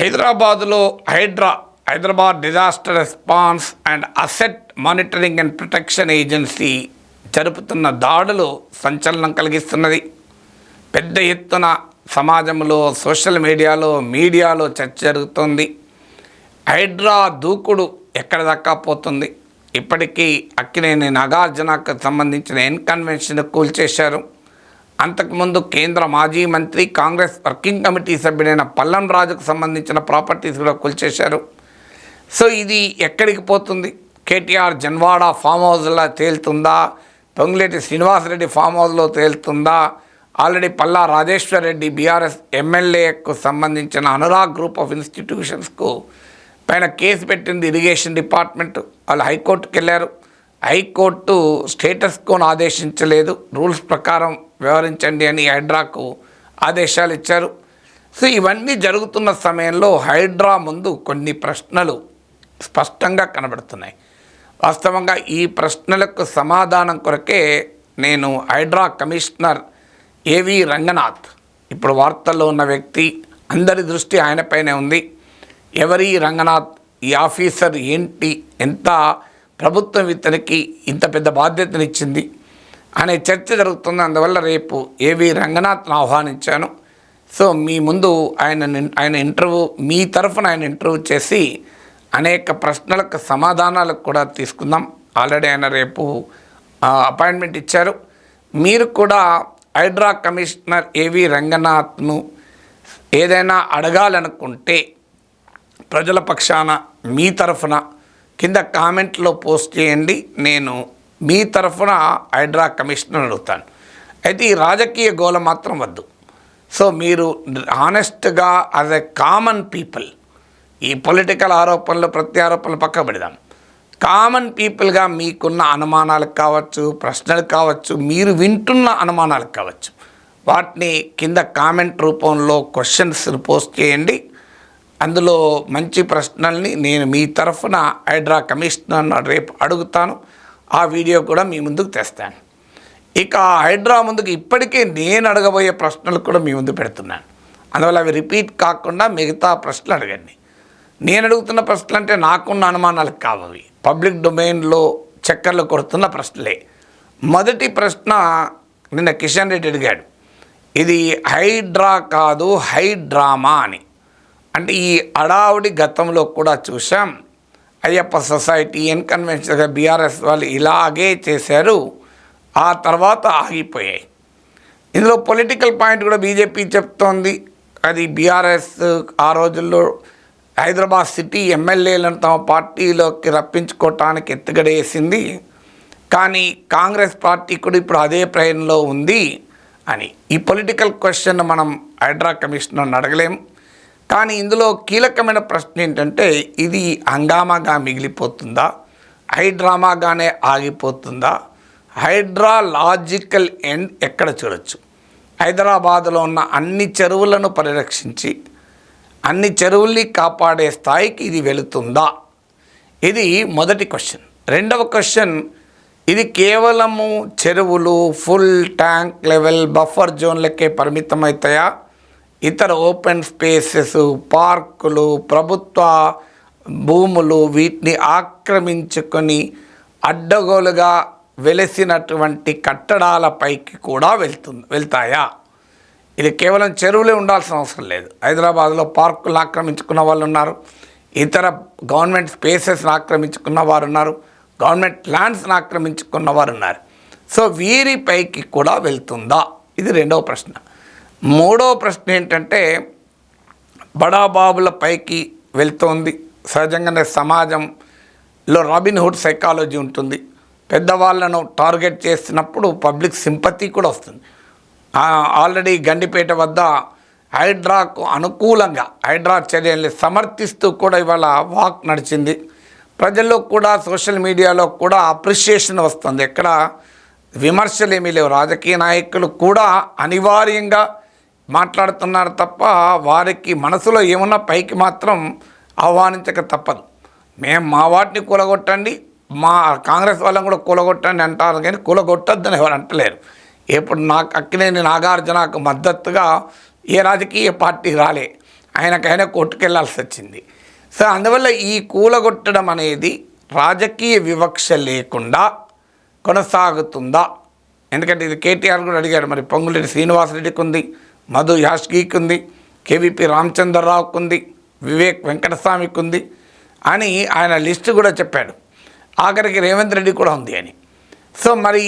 హైదరాబాద్లో Hyderabad disaster response and asset monitoring and protection agency జరుపుతున్న దాడులు సంచలనం కలిగిస్తున్నది. పెద్ద ఎత్తున సమాజంలో, సోషల్ మీడియాలో చర్చ జరుగుతోంది. హైడ్రా దూకుడు ఎక్కడ దాకా పోతుంది? ఇప్పటికీ అక్కినేని నాగార్జునకు సంబంధించిన కన్వెన్షన్ కూల్చేశారు. అంతకుముందు కేంద్ర మాజీ మంత్రి, కాంగ్రెస్ వర్కింగ్ కమిటీ సభ్యుడైన పల్లం రాజుకు సంబంధించిన ప్రాపర్టీస్ కూడా కూల్చేశారు. సో ఇది ఎక్కడికి పోతుంది? కేటీఆర్ జన్వాడ ఫామ్ హౌస్లో తేలుతుందా? పొంగులేటి శ్రీనివాసరెడ్డి ఫామ్ హౌస్లో తేలుతుందా? ఆల్రెడీ పల్లా రాజేశ్వర్ రెడ్డి బీఆర్ఎస్ ఎమ్మెల్యేకు సంబంధించిన అనురాగ్ గ్రూప్ ఆఫ్ ఇన్స్టిట్యూషన్స్కు పైన కేసు పెట్టింది ఇరిగేషన్ డిపార్ట్మెంట్. వాళ్ళు హైకోర్టుకు వెళ్ళారు. హైకోర్టు స్టేటస్ కోను ఆదేశించలేదు, రూల్స్ ప్రకారం వ్యవహరించండి అని హైడ్రాకు ఆదేశాలు ఇచ్చారు. సో ఇవన్నీ జరుగుతున్న సమయంలో హైడ్రా ముందు కొన్ని ప్రశ్నలు స్పష్టంగా కనబడుతున్నాయి. వాస్తవంగా ఈ ప్రశ్నలకు సమాధానం కొరకే నేను హైడ్రా కమిషనర్ ఏవి రంగనాథ్, ఇప్పుడు వార్తల్లో ఉన్న వ్యక్తి, అందరి దృష్టి ఆయనపైనే ఉంది. ఎవరి రంగనాథ్, ఈ ఆఫీసర్ ఏంటి, ఎంత ప్రభుత్వం ఇతనికి ఇంత పెద్ద బాధ్యతనిచ్చింది అనే చర్చ జరుగుతుంది. అందువల్ల రేపు ఏవి రంగనాథ్ను ఆహ్వానించాను. సో మీ ముందు ఆయన ఇంటర్వ్యూ, మీ తరఫున ఆయన ఇంటర్వ్యూ చేసి అనేక ప్రశ్నలకు సమాధానాలకు కూడా తీసుకుందాం. ఆల్రెడీ ఆయన రేపు అపాయింట్మెంట్ ఇచ్చారు. మీరు కూడా హైడ్రా కమిషనర్ ఏవి రంగనాథ్ను ఏదైనా అడగాలనుకుంటే ప్రజల పక్షాన మీ తరఫున కింద కామెంట్లో పోస్ట్ చేయండి. నేను మీ తరఫున హైడ్రా కమిషనర్ అడుగుతాను. అయితే ఈ రాజకీయ గోల మాత్రం వద్దు. సో మీరు హానెస్ట్గా యాజ్ ఎ కామన్ పీపుల్, ఈ పొలిటికల్ ఆరోపణలు ప్రత్యారోపణలు పక్క పెడదాం. కామన్ పీపుల్గా మీకున్న అనుమానాలకు కావచ్చు, ప్రశ్నలు కావచ్చు, మీరు వింటున్న అనుమానాలకు కావచ్చు, వాటిని కింద కామెంట్ రూపంలో క్వశ్చన్స్ పోస్ట్ చేయండి. అందులో మంచి ప్రశ్నల్ని నేను మీ తరఫున హైడ్రా కమిషనర్ను రేపు అడుగుతాను. ఆ వీడియో కూడా మీ ముందుకు తెస్తాను. ఇక హైడ్రా ముందుకు ఇప్పటికే నేను అడగబోయే ప్రశ్నలు కూడా మీ ముందు పెడుతున్నాను. అందువల్ల అవి రిపీట్ కాకుండా మిగతా ప్రశ్నలు అడగండి. నేను అడుగుతున్న ప్రశ్నలు అంటే నాకున్న అనుమానాలకు కావవి, పబ్లిక్ డొమైన్లో చక్కర్లు కొడుతున్న ప్రశ్నలే. మొదటి ప్రశ్న నిన్న కిషన్ రెడ్డి అడిగాడు, ఇది హైడ్రా కాదు హైడ్రామా అని. అంటే ఈ అడావుడి గతంలో కూడా చూసాం. అయ్యప్ప సొసైటీ, కన్వెన్షన్గా బీఆర్ఎస్ వాళ్ళు ఇలాగే చేశారు, ఆ తర్వాత ఆగిపోయాయి. ఇందులో పొలిటికల్ పాయింట్ కూడా బీజేపీ చెప్తోంది. అది బీఆర్ఎస్ ఆ రోజుల్లో హైదరాబాద్ సిటీ ఎమ్మెల్యేలను తమ పార్టీలోకి రప్పించుకోవటానికి ఎత్తుగడేసింది. కానీ కాంగ్రెస్ పార్టీ కూడా ఇప్పుడు అదే ప్రయత్నంలో ఉంది అని. ఈ పొలిటికల్ క్వశ్చన్ మనం హైడ్రా కమిషనర్ని అడగలేము. కానీ ఇందులో కీలకమైన ప్రశ్న ఏంటంటే, ఇది హంగామాగా మిగిలిపోతుందా, హైడ్రామాగానే ఆగిపోతుందా? హైడ్రా లాజికల్ ఎండ్ ఎక్కడ చూడొచ్చు? హైదరాబాదులో ఉన్న అన్ని చెరువులను పరిరక్షించి అన్ని చెరువుల్ని కాపాడే స్థాయికి ఇది వెళుతుందా? ఇది మొదటి క్వశ్చన్. రెండవ క్వశ్చన్, ఇది కేవలము చెరువులు, ఫుల్ ట్యాంక్ లెవెల్ బఫర్ జోన్లకే పరిమితమవుతాయా? ఇతర ఓపెన్ స్పేసెస్, పార్కులు, ప్రభుత్వ భూములు వీటిని ఆక్రమించుకొని అడ్డగోలుగా వెలిసినటువంటి కట్టడాలపైకి కూడా వెళ్తాయా? ఇది కేవలం చెరువులే ఉండాల్సిన అవసరం లేదు. హైదరాబాద్లో పార్కులను ఆక్రమించుకున్న వాళ్ళు ఉన్నారు, ఇతర గవర్నమెంట్ స్పేసెస్ని ఆక్రమించుకున్న వారు ఉన్నారు, గవర్నమెంట్ ల్యాండ్స్ని ఆక్రమించుకున్న వారు ఉన్నారు. సో వీరిపైకి కూడా వెళ్తుందా? ఇది రెండవ ప్రశ్న. మూడవ ప్రశ్న ఏంటంటే, బడాబాబుల పైకి వెళ్తోంది. సహజంగానే సమాజంలో రాబిన్హుడ్ సైకాలజీ ఉంటుంది. పెద్దవాళ్ళను టార్గెట్ చేసినప్పుడు పబ్లిక్ సింపతి కూడా వస్తుంది. ఆల్రెడీ గండిపేట వద్ద హైడ్రాకు అనుకూలంగా హైడ్రా చర్యల్ని సమర్థిస్తూ కూడా ఇవాళ వాక్ నడిచింది. ప్రజల్లో కూడా, సోషల్ మీడియాలో కూడా అప్రిషియేషన్ వస్తుంది. ఎక్కడ విమర్శలు ఏమీ లేవు. రాజకీయ నాయకులు కూడా అనివార్యంగా మాట్లాడుతున్నారు తప్ప వారికి మనసులో ఏమున్నా పైకి మాత్రం ఆహ్వానించక తప్పదు. మేము మా వాటిని కూలగొట్టండి, మా కాంగ్రెస్ వాళ్ళని కూడా కూలగొట్టండి అంటారు, కానీ కూలగొట్టొద్దని ఎవరు అంటలేరు. ఇప్పుడు అక్కినేని నాగార్జునకు మద్దతుగా ఏ రాజకీయ పార్టీ రాలే. ఆయనకైనా కోర్టుకెళ్లాల్సి వచ్చింది. సో అందువల్ల ఈ కూలగొట్టడం అనేది రాజకీయ వివక్ష లేకుండా కొనసాగుతుందా? ఎందుకంటే ఇది కేటీఆర్ కూడా అడిగాడు. మరి పొంగులేటి శ్రీనివాసరెడ్డికి ఉంది, మధు యాష్కీకి ఉంది, కేవీపీ రామచంద్రరావుకు ఉంది, వివేక్ వెంకటస్వామికి ఉంది అని ఆయన లిస్టు కూడా చెప్పాడు. ఆఖరికి రేవంత్ రెడ్డి కూడా ఉంది అని. సో మరి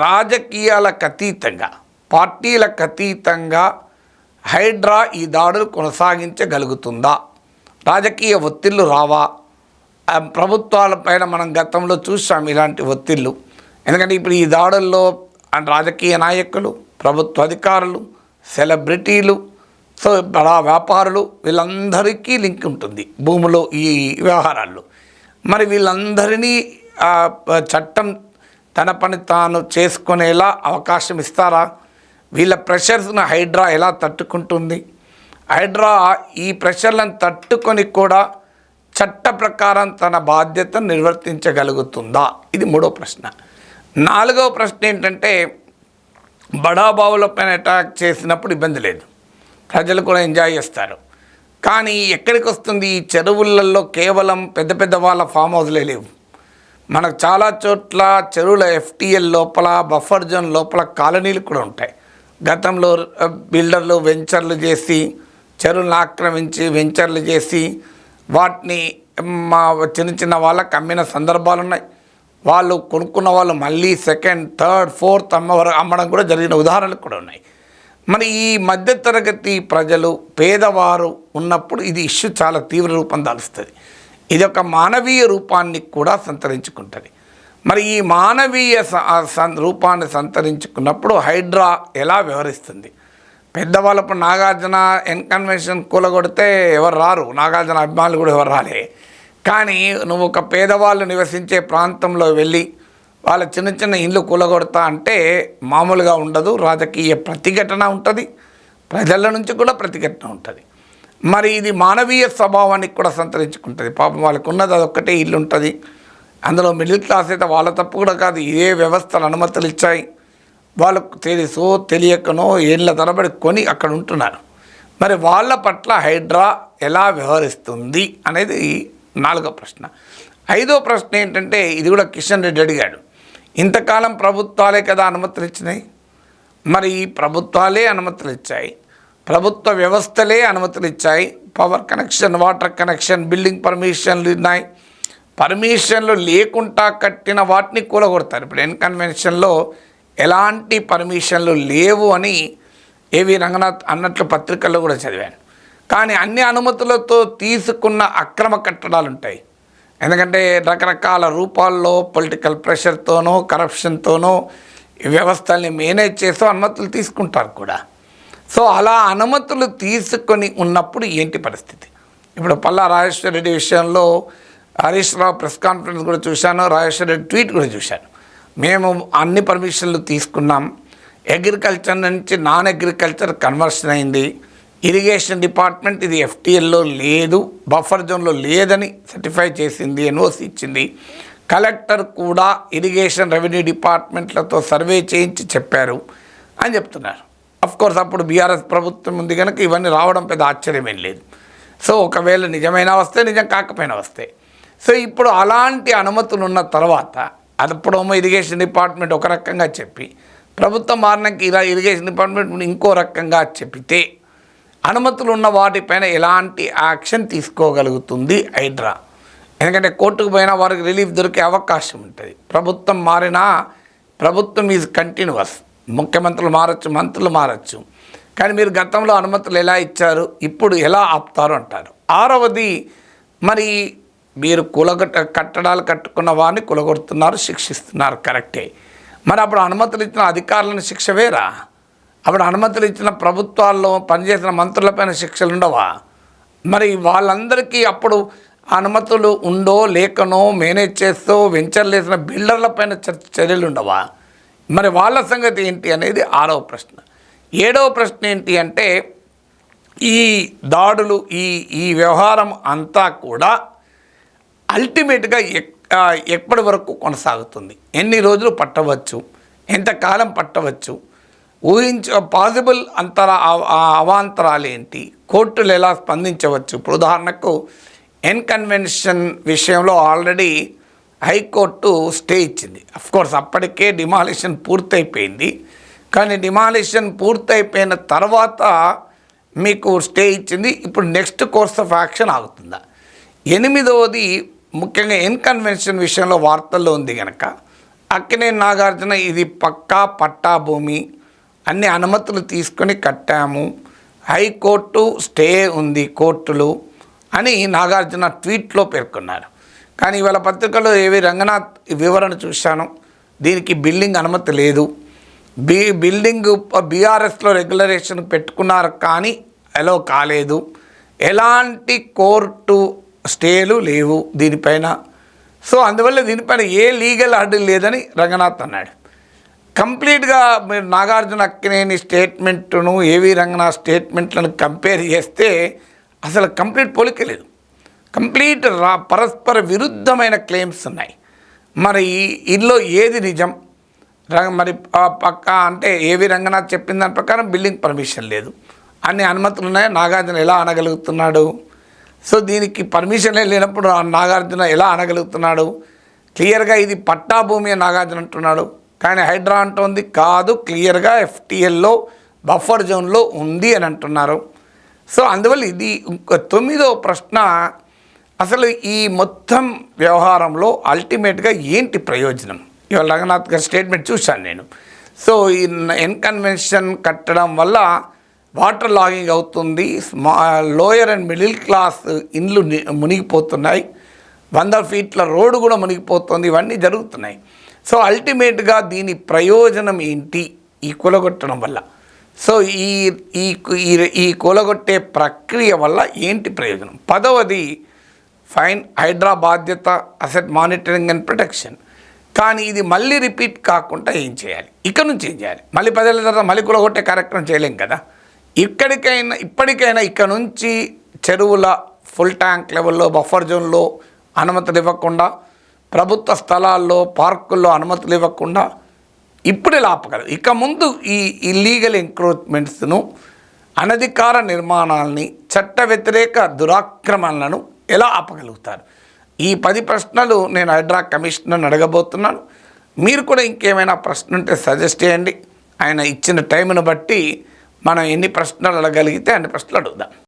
రాజకీయాలకు అతీతంగా, పార్టీలకు అతీతంగా హైడ్రా ఈ దాడులు కొనసాగించగలుగుతుందా? రాజకీయ ఒత్తిళ్లు రావా? ప్రభుత్వాలపైన మనం గతంలో చూసాం ఇలాంటి ఒత్తిళ్లు. ఎందుకంటే ఇప్పుడు ఈ దాడుల్లో రాజకీయ నాయకులు, ప్రభుత్వ అధికారులు, సెలబ్రిటీలు, సో బడా వ్యాపారులు, వీళ్ళందరికీ లింక్ ఉంటుంది భూమిలో ఈ వ్యవహారాల్లో. మరి వీళ్ళందరినీ చట్టం తన పని తాను చేసుకునేలా అవకాశం ఇస్తారా? వీళ్ళ ప్రెషర్స్ను హైడ్రా ఎలా తట్టుకుంటుంది? హైడ్రా ఈ ప్రెషర్లను తట్టుకొని కూడా చట్ట ప్రకారం తన బాధ్యతను నిర్వర్తించగలుగుతుందా? ఇది మూడో ప్రశ్న. నాలుగవ ప్రశ్న ఏంటంటే, బడాబావులపైన అటాక్ చేసినప్పుడు ఇబ్బంది లేదు, ప్రజలు కూడా ఎంజాయ్ చేస్తారు. కానీ ఎక్కడికి వస్తుంది? ఈ చెరువులలో కేవలం పెద్ద పెద్ద వాళ్ళ ఫామ్ హౌస్లే లేవు. మనకు చాలా చోట్ల చెరువుల FTL లోపల, బఫర్ జోన్ లోపల కాలనీలు కూడా ఉంటాయి. గతంలో బిల్డర్లు వెంచర్లు చేసి, చెరువులను ఆక్రమించి వెంచర్లు చేసి వాటిని మా చిన్న చిన్న వాళ్ళకి అమ్మిన సందర్భాలు ఉన్నాయి. వాళ్ళు కొనుక్కున్న వాళ్ళు మళ్ళీ సెకండ్, థర్డ్, ఫోర్త్ అమ్మడం కూడా జరిగిన ఉదాహరణలు కూడా ఉన్నాయి. మరి ఈ మధ్యతరగతి ప్రజలు, పేదవారు ఉన్నప్పుడు ఇది ఇష్యూ చాలా తీవ్ర రూపం దాలుస్తుంది. ఇది ఒక మానవీయ రూపాన్ని కూడా సంతరించుకుంటుంది. మరి ఈ మానవీయ రూపాన్ని సంతరించుకున్నప్పుడు హైడ్రా ఎలా వ్యవహరిస్తుంది? పెద్దవాళ్ళప్పుడు నాగార్జున కన్వెన్షన్ కూలగొడితే ఎవరు రారు, నాగార్జున అభిమానులు కూడా ఎవరు రాలే. కానీ నువ్వు ఒక పేదవాళ్ళు నివసించే ప్రాంతంలో వెళ్ళి వాళ్ళ చిన్న చిన్న ఇండ్లు కూలగొడతా అంటే మామూలుగా ఉండదు. రాజకీయ ప్రతిఘటన ఉంటుంది, ప్రజల నుంచి కూడా ప్రతిఘటన ఉంటుంది. మరి ఇది మానవీయ స్వభావానికి కూడా సంతరించుకుంటుంది. పాపం వాళ్ళకు ఉన్నది అదొక్కటే ఇల్లు ఉంటుంది. అందులో మిడిల్ క్లాస్ అయితే వాళ్ళ తప్పు కూడా కాదు, ఏ వ్యవస్థలు అనుమతులు ఇచ్చాయి, వాళ్ళకు తెలుసో తెలియకనో ఏళ్ళ తరబడి కొని అక్కడ ఉంటున్నారు. మరి వాళ్ళ పట్ల హైడ్రా ఎలా వ్యవహరిస్తుంది అనేది నాలుగో ప్రశ్న. ఐదో ప్రశ్న ఏంటంటే, ఇది కూడా కిషన్ రెడ్డి అడిగాడు. ఇంతకాలం ప్రభుత్వాలే కదా అనుమతులు ఇచ్చినాయి, మరి ఈ ప్రభుత్వాలే అనుమతులు ఇచ్చాయి, ప్రభుత్వ వ్యవస్థలే అనుమతులు ఇచ్చాయి. Power connection, water connection, building పర్మిషన్లు ఉన్నాయి. పర్మిషన్లు లేకుండా కట్టిన వాటిని కూలగొడతారు. ఇప్పుడు కన్వెన్షన్లో ఎలాంటి పర్మిషన్లు లేవు అని ఏవి రంగనాథ్ అన్నట్లు పత్రికల్లో కూడా చదివాను. కానీ అన్ని అనుమతులతో తీసుకున్న అక్రమ కట్టడాలు ఉంటాయి. ఎందుకంటే రకరకాల రూపాల్లో పొలిటికల్ ప్రెషర్తోనో, కరప్షన్తోనో వ్యవస్థల్ని మేనేజ్ చేస్తూ అనుమతులు తీసుకుంటారు కూడా. సో అలా అనుమతులు తీసుకొని ఉన్నప్పుడు ఏంటి పరిస్థితి? ఇప్పుడు పల్లా రాజేశ్వర రెడ్డి విషయంలో హరీష్ రావు ప్రెస్ కాన్ఫరెన్స్ కూడా చూశాను, రాజేశ్వర రెడ్డి ట్వీట్ కూడా చూశాను. మేము అన్ని పర్మిషన్లు తీసుకున్నాం, అగ్రికల్చర్ నుంచి నాన్ అగ్రికల్చర్ కన్వర్షన్ అయింది, ఇరిగేషన్ డిపార్ట్మెంట్ ఇది FTLలో లేదు, బఫర్ జోన్లో లేదని సర్టిఫై చేసింది, NOC ఇచ్చింది. కలెక్టర్ కూడా ఇరిగేషన్ రెవెన్యూ డిపార్ట్మెంట్లతో సర్వే చేయించి చెప్పారు అని చెప్తున్నారు. కోర్స్ అప్పుడు BRS ప్రభుత్వం ఉంది కనుక ఇవన్నీ రావడం పెద్ద ఆశ్చర్యమేం లేదు. సో ఒకవేళ నిజమైనా వస్తే, నిజం కాకపోయినా వస్తే. సో ఇప్పుడు అలాంటి అనుమతులు ఉన్న తర్వాత అప్పుడేమో ఇరిగేషన్ డిపార్ట్మెంట్ ఒక రకంగా చెప్పి, ప్రభుత్వం మారినాక ఇరిగేషన్ డిపార్ట్మెంట్ ఇంకో రకంగా చెప్పితే అనుమతులు ఉన్న వాటిపైన ఎలాంటి యాక్షన్ తీసుకోగలుగుతుంది హైడ్రా? ఎందుకంటే కోర్టుకు పోయినా వారికి రిలీఫ్ దొరికే అవకాశం ఉంటుంది. ప్రభుత్వం మారినా ప్రభుత్వం ఈజ్ కంటిన్యూస్, ముఖ్యమంత్రులు మారచ్చు, మంత్రులు మారచ్చు. కానీ మీరు గతంలో అనుమతులు ఎలా ఇచ్చారు, ఇప్పుడు ఎలా ఆపుతారు అంటారు. ఆరవది, మరి మీరు కట్టడాలు కట్టుకున్న వారిని కూలగొడుతున్నారు, శిక్షిస్తున్నారు, కరెక్టే. మరి అప్పుడు అనుమతులు ఇచ్చిన అధికారులను శిక్ష వేరా? అప్పుడు అనుమతులు ఇచ్చిన ప్రభుత్వాల్లో పనిచేసిన మంత్రులపైన శిక్షలు ఉండవా? మరి వాళ్ళందరికీ అప్పుడు అనుమతులు ఉండో లేకనో మేనేజ్ చేస్తూ వెంచర్లు వేసిన బిల్డర్లపైన చర్యలు ఉండవా? మరి వాళ్ళ సంగతి ఏంటి అనేది ఆరవ ప్రశ్న. ఏడవ ప్రశ్న ఏంటి అంటే, ఈ దాడులు, ఈ వ్యవహారం అంతా కూడా అల్టిమేట్గా ఎప్పటి వరకు కొనసాగుతుంది, ఎన్ని రోజులు పట్టవచ్చు, ఎంతకాలం పట్టవచ్చు, పాసిబుల్ అవాంతరాలు ఏంటి, కోర్టులు ఎలా స్పందించవచ్చు. ఇప్పుడు ఉదాహరణకు కన్వెన్షన్ విషయంలో ఆల్రెడీ హైకోర్టు స్టే ఇచ్చింది. అఫ్కోర్స్ అప్పటికే డిమాలిషన్ పూర్తయిపోయింది, కానీ డిమాలిషన్ పూర్తయిపోయిన తర్వాత మీకు స్టే ఇచ్చింది. ఇప్పుడు నెక్స్ట్ కోర్స్ ఆఫ్ యాక్షన్ ఆగుతుందా. 8వది ముఖ్యంగా కన్వెన్షన్ విషయంలో వార్తల్లో ఉంది కనుక అక్కినేని నాగార్జున ఇది పక్కా పట్టా భూమి, అన్ని అనుమతులు తీసుకొని కట్టాము, హైకోర్టు స్టే ఉంది కోర్టులు అని నాగార్జున ట్వీట్లో పేర్కొన్నారు. కానీ ఇవాళ పత్రికలో ఏవి రంగనాథ్ వివరణ చూశాను, దీనికి బిల్డింగ్ అనుమతి లేదు, బిల్డింగ్ బీఆర్ఎస్లో రెగ్యులరేషన్ పెట్టుకున్నారు కానీ అలో కాలేదు, ఎలాంటి కోర్టు స్టేలు లేవు దీనిపైన. సో అందువల్ల దీనిపైన ఏ లీగల్ అడ్డు లేదని రంగనాథ్ అన్నాడు. కంప్లీట్గా మీరు నాగార్జున అక్కినేని స్టేట్మెంట్ను ఏవి రంగనాథ్ స్టేట్మెంట్లను కంపేర్ చేస్తే అసలు కంప్లీట్ పోలిక లేదు. కంప్లీట్ పరస్పర విరుద్ధమైన క్లెయిమ్స్ ఉన్నాయి. మరి ఇందులో ఏది నిజం? మరి పక్క అంటే ఏవి రంగనాథ్ చెప్పిన దాని ప్రకారం బిల్డింగ్ పర్మిషన్ లేదు, అన్ని అనుమతులు ఉన్నాయి, నాగార్జున ఎలా అనగలుగుతున్నాడు? సో దీనికి పర్మిషనే లేనప్పుడు నాగార్జున ఎలా అనగలుగుతున్నాడు? క్లియర్గా ఇది పట్టా భూమి అని నాగార్జున అంటున్నాడు, కానీ హైడ్రా అంటోంది కాదు, క్లియర్గా FTLలో బఫర్ జోన్లో ఉంది అని అంటున్నారు. సో అందువల్ల ఇది 9వ ప్రశ్న, అసలు ఈ మొత్తం వ్యవహారంలో అల్టిమేట్గా ఏంటి ప్రయోజనం? ఇవాళ రంగనాథ్ గారి స్టేట్మెంట్ చూశాను నేను. సో ఈ కన్వెన్షన్ కట్టడం వల్ల వాటర్ లాగింగ్ అవుతుంది, లోయర్ అండ్ మిడిల్ క్లాస్ ఇండ్లు మునిగిపోతున్నాయి, 100 ఫీట్ల రోడ్డు కూడా మునిగిపోతుంది, ఇవన్నీ జరుగుతున్నాయి. సో అల్టిమేట్గా దీని ప్రయోజనం ఏంటి ఈ కూలగొట్టడం వల్ల? సో ఈ కూలగొట్టే ప్రక్రియ వల్ల ఏంటి ప్రయోజనం? 10వది ఫైన్, హైడ్రా బాధ్యత, అసెట్ మానిటరింగ్ అండ్ ప్రొటెక్షన్. కానీ ఇది మళ్ళీ రిపీట్ కాకుండా ఏం చేయాలి? ఇక్కడ నుంచి ఏం చేయాలి? మళ్ళీ 10 ఏళ్ళ తర్వాత మళ్ళీ కూలగొట్టే కార్యక్రమం చేయలేం కదా. ఇప్పటికైనా ఇక్కడ నుంచి చెరువుల ఫుల్ ట్యాంక్ లెవెల్లో బఫర్ జోన్లో అనుమతులు ఇవ్వకుండా, ప్రభుత్వ స్థలాల్లో పార్కుల్లో అనుమతులు ఇవ్వకుండా ఇప్పుడు ఇలా ఆపగలరు. ఇక ముందు ఈ ఇల్లీగల్ ఎంక్రోచ్మెంట్స్ను, అనధికార నిర్మాణాలని, చట్ట వ్యతిరేక దురాక్రమణలను ఎలా ఆపగలుగుతారు? ఈ 10 ప్రశ్నలు నేను హైడ్రా కమిషనర్ని అడగబోతున్నాను. మీరు కూడా ఇంకేమైనా ప్రశ్న ఉంటే సజెస్ట్ చేయండి. ఆయన ఇచ్చిన టైంను బట్టి మనం ఎన్ని ప్రశ్నలు అడగలిగితే అన్ని ప్రశ్నలు అడుగుదాం.